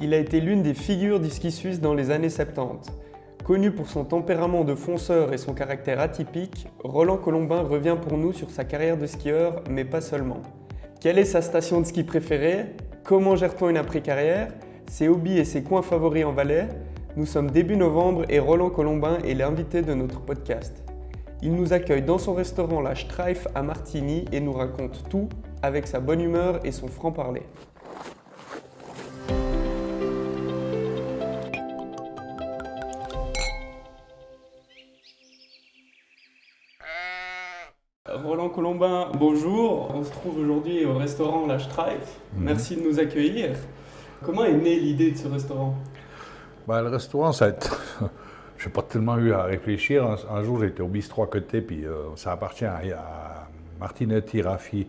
Il a été l'une des figures du ski suisse dans les années 70. Connu pour son tempérament de fonceur et son caractère atypique, Roland Colombin revient pour nous sur sa carrière de skieur, mais pas seulement. Quelle est sa station de ski préférée? Comment gère-t-on une après-carrière? Ses hobbies et ses coins favoris en Valais? Nous sommes début novembre et Roland Colombin est l'invité de notre podcast. Il nous accueille dans son restaurant La Streif à Martigny et nous raconte tout avec sa bonne humeur et son franc-parler. Roland Colombin, bonjour. On se trouve aujourd'hui au restaurant La Streif. Merci de nous accueillir. Comment est née l'idée de ce restaurant? Le restaurant, je n'ai pas tellement eu à réfléchir. Un jour, j'étais au bistrot à côté, puis ça appartient à Martinetti Raffi,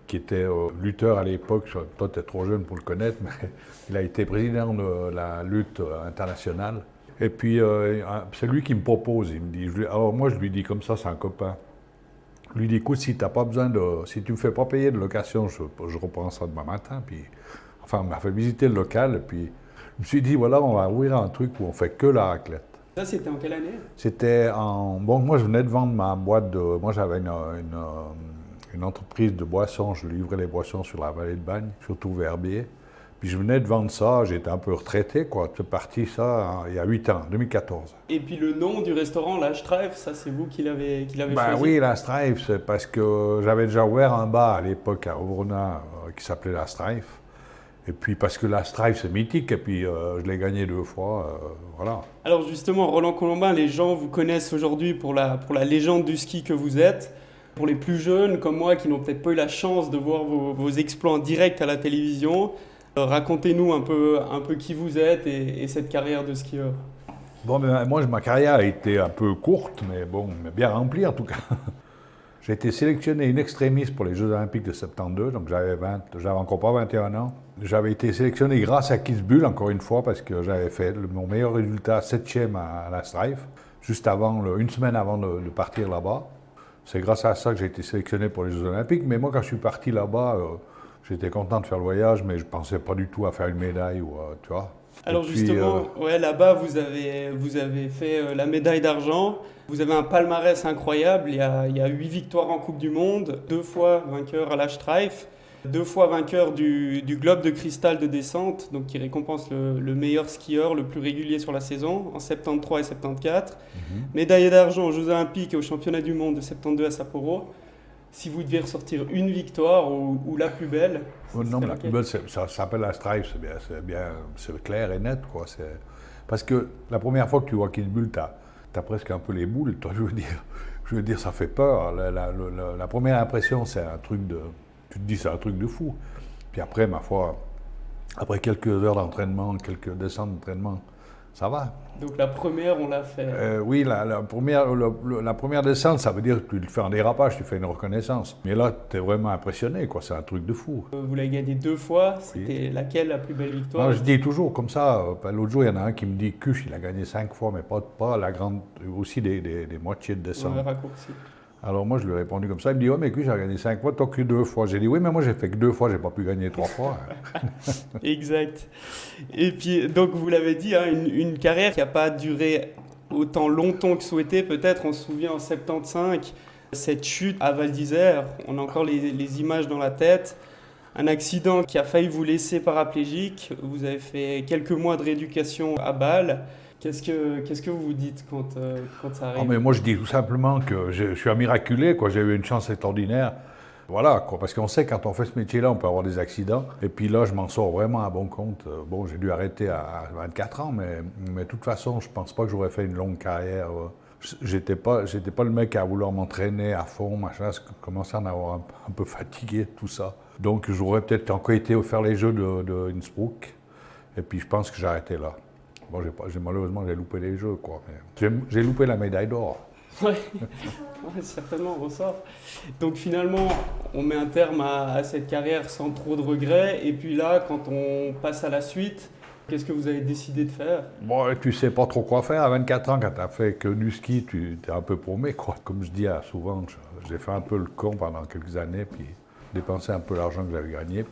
qui était lutteur à l'époque. Toi, tu es trop jeune pour le connaître, mais il a été président de la lutte internationale. Et puis, c'est lui qui me propose. Il me dit, alors moi, je lui dis comme ça, c'est un copain. Je lui dis, écoute, si tu me fais pas payer de location, je reprends ça demain matin. Puis, enfin, on m'a fait visiter le local, et puis je me suis dit, voilà, on va ouvrir un truc où on fait que la raclette. Ça, c'était en quelle année? C'était en... Bon, moi, je venais de vendre ma boîte de... Moi, j'avais une entreprise de boissons. Je livrais les boissons sur la vallée de Bagne, surtout Verbier. Puis je venais de vendre ça, j'étais un peu retraité, quoi. C'est parti, ça, il y a 8 ans, 2014. Et puis le nom du restaurant, La Streif, ça, c'est vous qui l'avez choisi? Oui, La Streif, c'est parce que j'avais déjà ouvert un bar à l'époque à Auvergnat qui s'appelait La Streif. Et puis parce que La Streif, c'est mythique, et puis je l'ai gagné 2 fois, voilà. Alors justement, Roland Colombin, les gens vous connaissent aujourd'hui pour la légende du ski que vous êtes. Pour les plus jeunes comme moi qui n'ont peut-être pas eu la chance de voir vos exploits en direct à la télévision, racontez-nous un peu qui vous êtes et cette carrière de skieur. Bon, moi, ma carrière a été un peu courte, mais bien remplie en tout cas. J'ai été sélectionné in extremis pour les Jeux Olympiques de 72, donc j'avais encore pas 21 ans. J'avais été sélectionné grâce à Kitzbühel, encore une fois, parce que j'avais fait mon meilleur résultat 7e à la Streif, juste une semaine avant de partir là-bas. C'est grâce à ça que j'ai été sélectionné pour les Jeux Olympiques, mais moi, quand je suis parti là-bas, j'étais content de faire le voyage, mais je ne pensais pas du tout à faire une médaille, tu vois. Alors justement, là-bas, vous avez fait la médaille d'argent. Vous avez un palmarès incroyable. Il y a 8 victoires en Coupe du Monde, 2 fois vainqueur à la Streif, 2 fois vainqueur du Globe de cristal de descente, donc qui récompense le meilleur skieur le plus régulier sur la saison, en 73 et 74. Médaille d'argent aux Jeux Olympiques et aux Championnats du Monde de 72 à Sapporo. Si vous deviez ressortir une victoire ou la plus belle... Non, mais la plus belle, ça s'appelle la Streif, c'est clair et net, quoi. Parce que la première fois que tu vois Kitzbühel, t'as presque un peu les boules, toi, je veux dire, ça fait peur. La première impression, c'est un truc de... Tu te dis, c'est un truc de fou. Puis après, ma foi, après quelques heures d'entraînement, quelques descentes d'entraînement, ça va. Donc la première, on l'a fait. Oui, la première descente, ça veut dire que tu fais un dérapage, tu fais une reconnaissance. Mais là, tu es vraiment impressionné, quoi. C'est un truc de fou. Vous l'avez gagné 2 fois. C'était laquelle la plus belle victoire? Non, je dis toujours comme ça. L'autre jour, il y en a un qui me dit que il a gagné 5 fois, mais pas la grande, aussi des moitiés de descente. Le raccourci. Alors moi, je lui ai répondu comme ça. Il me dit, ouais, mais Cuche, j'ai gagné 5 fois, toi que 2 fois. J'ai dit, oui, mais moi, j'ai fait que 2 fois, j'ai pas pu gagner 3 fois. Exact. Et puis, donc, vous l'avez dit, hein, une carrière qui n'a pas duré autant longtemps que souhaité. Peut-être, on se souvient en 75, cette chute à Val d'Isère. On a encore les images dans la tête. Un accident qui a failli vous laisser paraplégique. Vous avez fait quelques mois de rééducation à Bâle. Qu'est-ce que vous vous dites quand ça arrive? Mais moi, je dis tout simplement que je suis un miraculé, quoi. J'ai eu une chance extraordinaire. Voilà, quoi. Parce qu'on sait que quand on fait ce métier-là, on peut avoir des accidents. Et puis là, je m'en sors vraiment à bon compte. Bon, j'ai dû arrêter à 24 ans, mais de toute façon, je pense pas que j'aurais fait une longue carrière. J'étais pas le mec à vouloir m'entraîner à fond, machin. Je commençais à en avoir un peu fatigué, tout ça. Donc, j'aurais peut-être encore été faire les Jeux de Innsbruck. Et puis, je pense que j'ai arrêté là. Bon, malheureusement, j'ai loupé les Jeux, quoi. Mais j'ai loupé la médaille d'or. Oui, certainement, on ressort. Donc finalement, on met un terme à cette carrière sans trop de regrets. Et puis là, quand on passe à la suite, qu'est-ce que vous avez décidé de faire? Bon, tu sais pas trop quoi faire. À 24 ans, quand tu n'as fait que du ski, tu es un peu paumé, quoi. Comme je dis souvent, j'ai fait un peu le con pendant quelques années, puis dépensé un peu l'argent que j'avais gagné.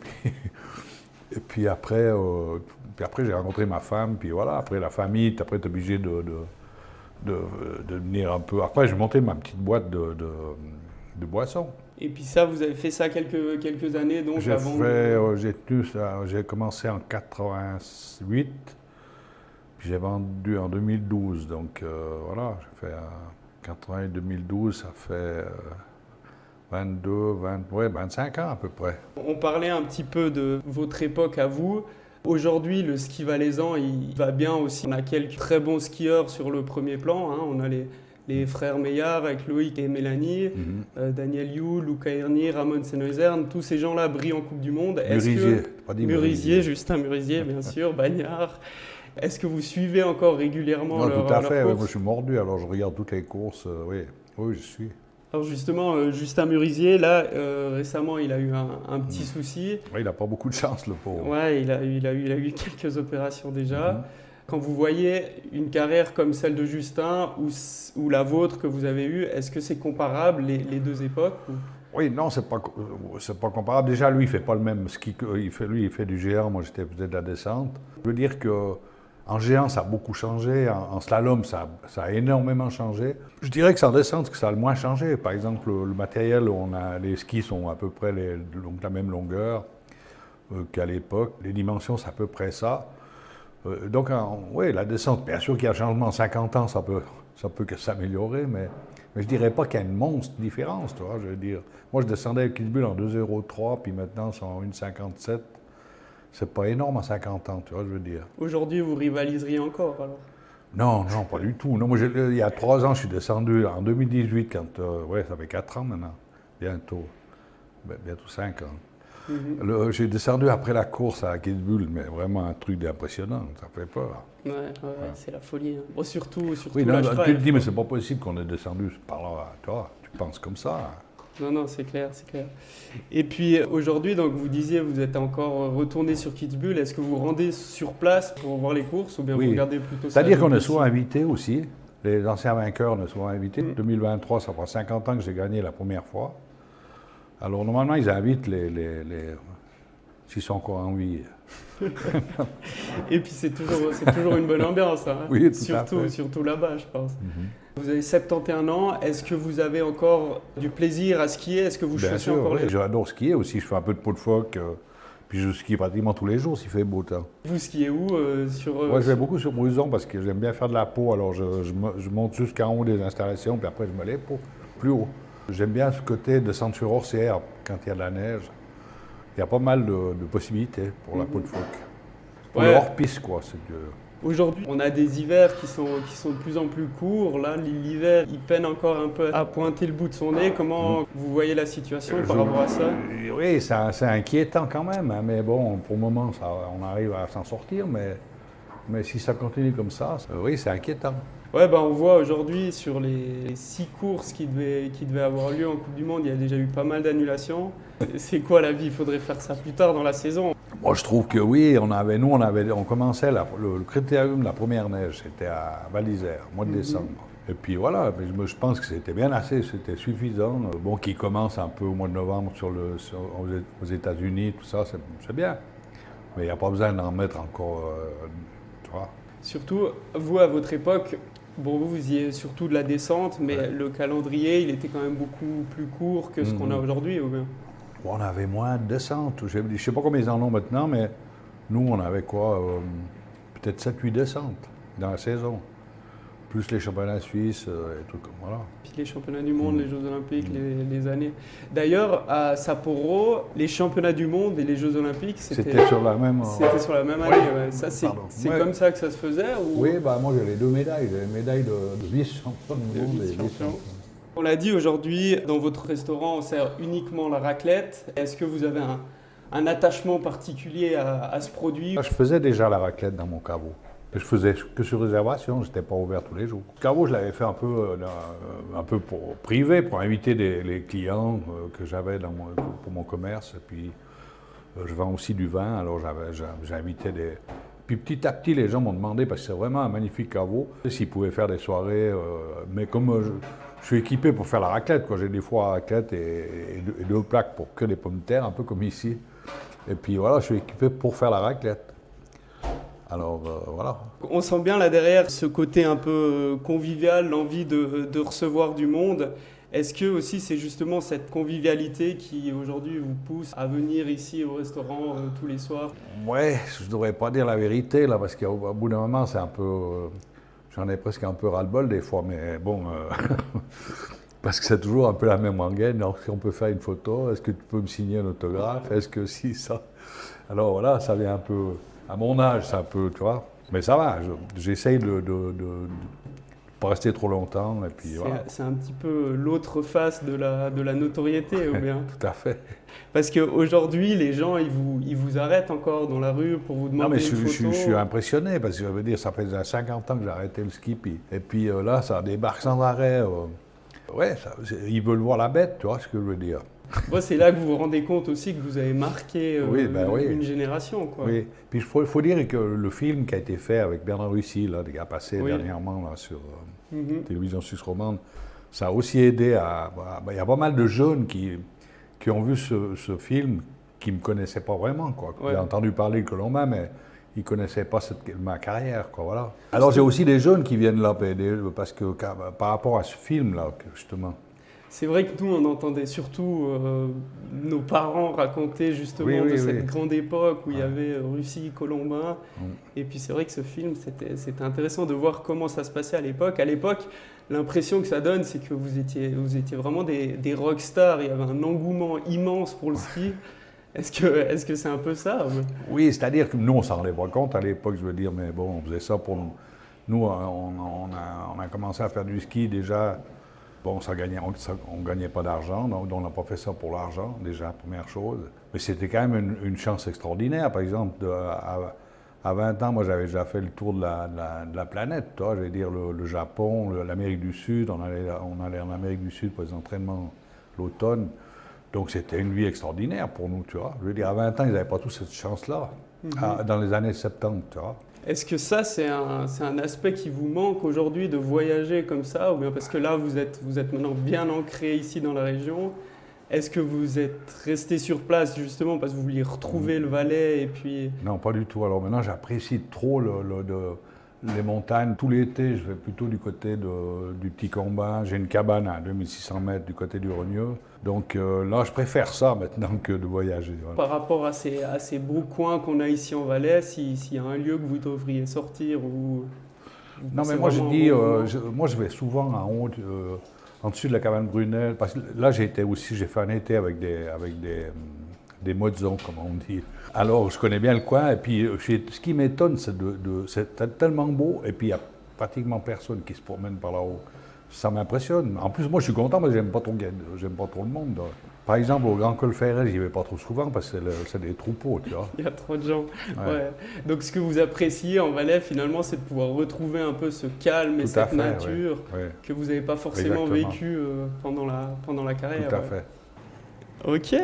Et puis après, Puis après, j'ai rencontré ma femme, puis voilà, après la famille, après, tu es obligé de venir un peu. Après, j'ai monté ma petite boîte de boissons. Et puis ça, vous avez fait ça quelques années, donc avant... J'ai commencé en 88, puis j'ai vendu en 2012. Donc voilà, j'ai fait 80 et 2012, ça fait 25 ans à peu près. On parlait un petit peu de votre époque à vous. Aujourd'hui, le ski valaisan, il va bien aussi. On a quelques très bons skieurs sur le premier plan. Hein. On a les frères Meillard avec Loïc et Mélanie, Daniel You, Luca Erni, Ramon Senoizern. Tous ces gens-là brillent en Coupe du Monde. Murisier, Justin Murisier, bien sûr, Bagnard. Est-ce que vous suivez encore régulièrement leur course? Tout à fait, course? moi je suis mordu, alors je regarde toutes les courses. Oui, je suis. Alors justement, Justin Murisier, là, récemment, il a eu un petit souci. Oui, il n'a pas beaucoup de chance, le pauvre. Ouais, il a eu quelques opérations déjà. Quand vous voyez une carrière comme celle de Justin ou la vôtre que vous avez eue, est-ce que c'est comparable, les deux époques ou... Oui, non, c'est pas comparable. Déjà, lui, il fait pas le même ski qu'il fait. Lui, il fait du géant, moi, j'étais peut-être de la descente. Je veux dire qu'en géant, ça a beaucoup changé. En slalom, ça a énormément changé. Je dirais que c'est en descente que ça a le moins changé. Par exemple, le matériel, les skis sont à peu près la même longueur qu'à l'époque. Les dimensions, c'est à peu près ça. Donc, oui, la descente, bien sûr qu'il y a un changement en 50 ans, ça peut que s'améliorer, mais je ne dirais pas qu'il y a une monstre différence, tu vois, je veux dire. Moi, je descendais avec Kitzbühel en 2,03, puis maintenant, c'est en 1,57. C'est pas énorme en 50 ans, tu vois, je veux dire. Aujourd'hui, vous rivaliseriez encore, alors? Non, pas du tout. Non, moi, il y a 3 ans, je suis descendu en 2018, ça fait 4 ans maintenant, bientôt 5 ans. J'ai descendu après la course à Kitzbühel, mais vraiment un truc d'impressionnant, ça fait peur. Ouais, c'est la folie. Hein. Bon, surtout oui, non, tu te dis, mais c'est pas possible qu'on ait descendu par là. Toi, tu penses comme ça. Non, c'est clair. Et puis aujourd'hui, donc vous disiez, vous êtes encore retourné sur Kitzbühel. Est-ce que vous rendez sur place pour voir les courses ou bien vous regardez plutôt ça? C'est-à-dire qu'on est souvent invités aussi. Les anciens vainqueurs sont souvent invités. 2023, ça fera 50 ans que j'ai gagné la première fois. Alors, normalement, ils invitent s'ils sont encore en vie. Et puis, c'est toujours une bonne ambiance. Hein. Oui, surtout là-bas, je pense. Vous avez 71 ans. Est-ce que vous avez encore du plaisir à skier? Est-ce que vous chaussez encore les... J'adore skier aussi. Je fais un peu de pot de phoque. Puis je skie pratiquement tous les jours s'il fait beau temps. Vous skiez où Moi, je vais beaucoup sur Bruson parce que j'aime bien faire de la peau. Alors, je monte jusqu'en haut des installations, puis après, je me lève plus haut. J'aime bien ce côté de ceinture hors-serre quand il y a de la neige. Il y a pas mal de possibilités pour la peau de phoque. Pour le hors-piste, quoi. Aujourd'hui, on a des hivers qui sont de plus en plus courts. Là, l'hiver, il peine encore un peu à pointer le bout de son nez. Comment vous voyez la situation par rapport à ça? Oui, c'est inquiétant quand même. Hein, mais bon, pour le moment, on arrive à s'en sortir. Mais si ça continue comme ça, oui, c'est inquiétant. Ouais, on voit aujourd'hui sur les 6 courses qui devaient avoir lieu en Coupe du Monde, il y a déjà eu pas mal d'annulations. C'est quoi la vie? Il faudrait faire ça plus tard dans la saison. Moi, je trouve que oui, on commençait le critérium de la première neige, c'était à Val d'Isère, mois de décembre. Et puis voilà, je pense que c'était bien assez, c'était suffisant. Bon, qui commence un peu au mois de novembre aux États-Unis, tout ça, c'est bien. Mais il n'y a pas besoin d'en mettre encore, tu vois. Surtout, vous, à votre époque, vous faisiez surtout de la descente, mais le calendrier, il était quand même beaucoup plus court que ce qu'on a aujourd'hui, ou bien? On avait moins de descentes. Je ne sais pas combien ils en ont maintenant, mais nous, on avait quoi? Peut-être 7-8 descentes dans la saison. Plus les championnats suisses et tout comme voilà. Puis les championnats du monde, les Jeux Olympiques, les années. D'ailleurs, à Sapporo, les championnats du monde et les Jeux Olympiques, c'était sur la même année. Ouais. Ça, c'est comme ça que ça se faisait ou... Oui, moi j'ai les 2 médailles. J'ai les médailles de vice-champion du monde et vice-champion. On l'a dit aujourd'hui, dans votre restaurant, on sert uniquement la raclette. Est-ce que vous avez un attachement particulier à ce produit? Je faisais déjà la raclette dans mon caveau. Je faisais que sur réservation, je n'étais pas ouvert tous les jours. Le caveau, je l'avais fait un peu pour privé, pour inviter les clients que j'avais pour mon commerce. Et puis, je vends aussi du vin, alors j'invitais des... Puis petit à petit, les gens m'ont demandé, parce que c'est vraiment un magnifique caveau, s'ils pouvaient faire des soirées. Mais comme je suis équipé pour faire la raclette, quoi. J'ai des fours à raclette et 2 plaques pour que des pommes de terre, un peu comme ici. Et puis voilà, je suis équipé pour faire la raclette. Alors voilà. On sent bien là derrière ce côté un peu convivial, l'envie de recevoir du monde. Est-ce que aussi c'est justement cette convivialité qui aujourd'hui vous pousse à venir ici au restaurant tous les soirs? Ouais, je ne devrais pas dire la vérité là, parce qu'au bout d'un moment, c'est un peu. J'en ai presque un peu ras-le-bol des fois, mais bon. Parce que c'est toujours un peu la même rengaine. Alors, si on peut faire une photo, est-ce que tu peux me signer un autographe? Est-ce que si, ça? Alors voilà, ça vient un peu. À mon âge, c'est un peu, tu vois. Mais ça va, j'essaye de pas rester trop longtemps. Et puis, voilà. C'est un petit peu l'autre face de la notoriété, ou bien? Tout à fait. Parce qu'aujourd'hui, les gens, ils vous arrêtent encore dans la rue pour vous demander une photo. Je suis impressionné, parce que je veux dire, ça fait déjà 50 ans que j'ai arrêté le ski. Et puis là, ça débarque sans arrêt. Ouais, ils veulent voir la bête, tu vois ce que je veux dire. Moi, c'est là que vous vous rendez compte aussi que vous avez marqué oui. une génération, quoi. Oui, puis il faut dire que le film qui a été fait avec Bernard Russy, là, qui a passé dernièrement là, sur Télévision Suisse romande, ça a aussi aidé à... Il y a pas mal de jeunes qui ont vu ce film qui ne me connaissaient pas vraiment, quoi. Ouais. J'ai entendu parler de Colombin, mais ils ne connaissaient pas ma carrière, quoi, voilà. Alors j'ai aussi des jeunes qui viennent là, parce que par rapport à ce film-là, justement. C'est vrai que nous, on entendait surtout nos parents raconter justement de cette grande époque où il y avait Russy, Colombin. Et puis c'est vrai que ce film, c'était intéressant de voir comment ça se passait à l'époque. À l'époque, l'impression que ça donne, c'est que vous étiez vraiment des rockstars. Il y avait un engouement immense pour le ski. Est-ce que c'est un peu ça? Oui, c'est-à-dire que nous, on s'en rendait pas compte à l'époque, je veux dire, mais bon, on faisait ça pour nous. Nous, on a commencé à faire du ski déjà. Bon, on ne gagnait pas d'argent, donc on n'a pas fait ça pour l'argent, déjà, première chose. Mais c'était quand même une chance extraordinaire. Par exemple, à 20 ans, moi, j'avais déjà fait le tour de la planète, toi. Je veux dire, le Japon, l'Amérique du Sud. On allait en Amérique du Sud pour les entraînements l'automne. Donc, c'était une vie extraordinaire pour nous, tu vois. Je veux dire, à 20 ans, ils n'avaient pas tous cette chance-là, dans les années 70, tu vois. Est-ce que ça, c'est un aspect qui vous manque aujourd'hui de voyager comme ça, ou bien parce que là, vous êtes maintenant bien ancré ici dans la région? Est-ce que vous êtes resté sur place justement parce que vous vouliez retrouver le Valais et puis... Non, pas du tout. Alors maintenant, j'apprécie trop les montagnes. Tout l'été, je vais plutôt du côté du Petit Combin. J'ai une cabane à 2600 mètres du côté du Rogneux. Donc là, je préfère ça maintenant que de voyager. Voilà. Par rapport à ces beaux coins qu'on a ici en Valais, s'il y a un lieu que vous devriez sortir ou... Non, mais moi, je dis, moi, je vais souvent en dessus de la cabane Brunel. Parce que là, j'ai fait un été avec des mozzons, comme on dit. Alors, je connais bien le coin. Et puis, ce qui m'étonne, c'est tellement beau. Et puis, il n'y a pratiquement personne qui se promène par là-haut. Ça m'impressionne. En plus, moi, je suis content parce que j'aime pas trop le monde. Par exemple, au Grand Col Ferret, j'y vais pas trop souvent parce que c'est des troupeaux, tu vois. Il y a trop de gens. Ouais. Donc, ce que vous appréciez en Valais, finalement, c'est de pouvoir retrouver un peu ce calme et cette nature que vous n'avez pas forcément vécu pendant la carrière. Tout à fait. Ok.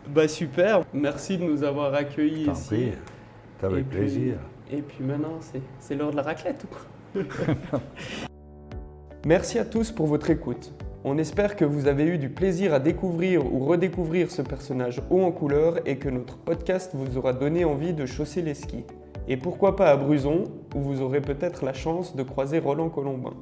Bah super. Merci de nous avoir accueillis ici. Prie. C'est avec plaisir. Et puis maintenant, c'est l'heure de la raclette, quoi. Merci à tous pour votre écoute. On espère que vous avez eu du plaisir à découvrir ou redécouvrir ce personnage haut en couleur et que notre podcast vous aura donné envie de chausser les skis. Et pourquoi pas à Bruzon, où vous aurez peut-être la chance de croiser Roland Colombin.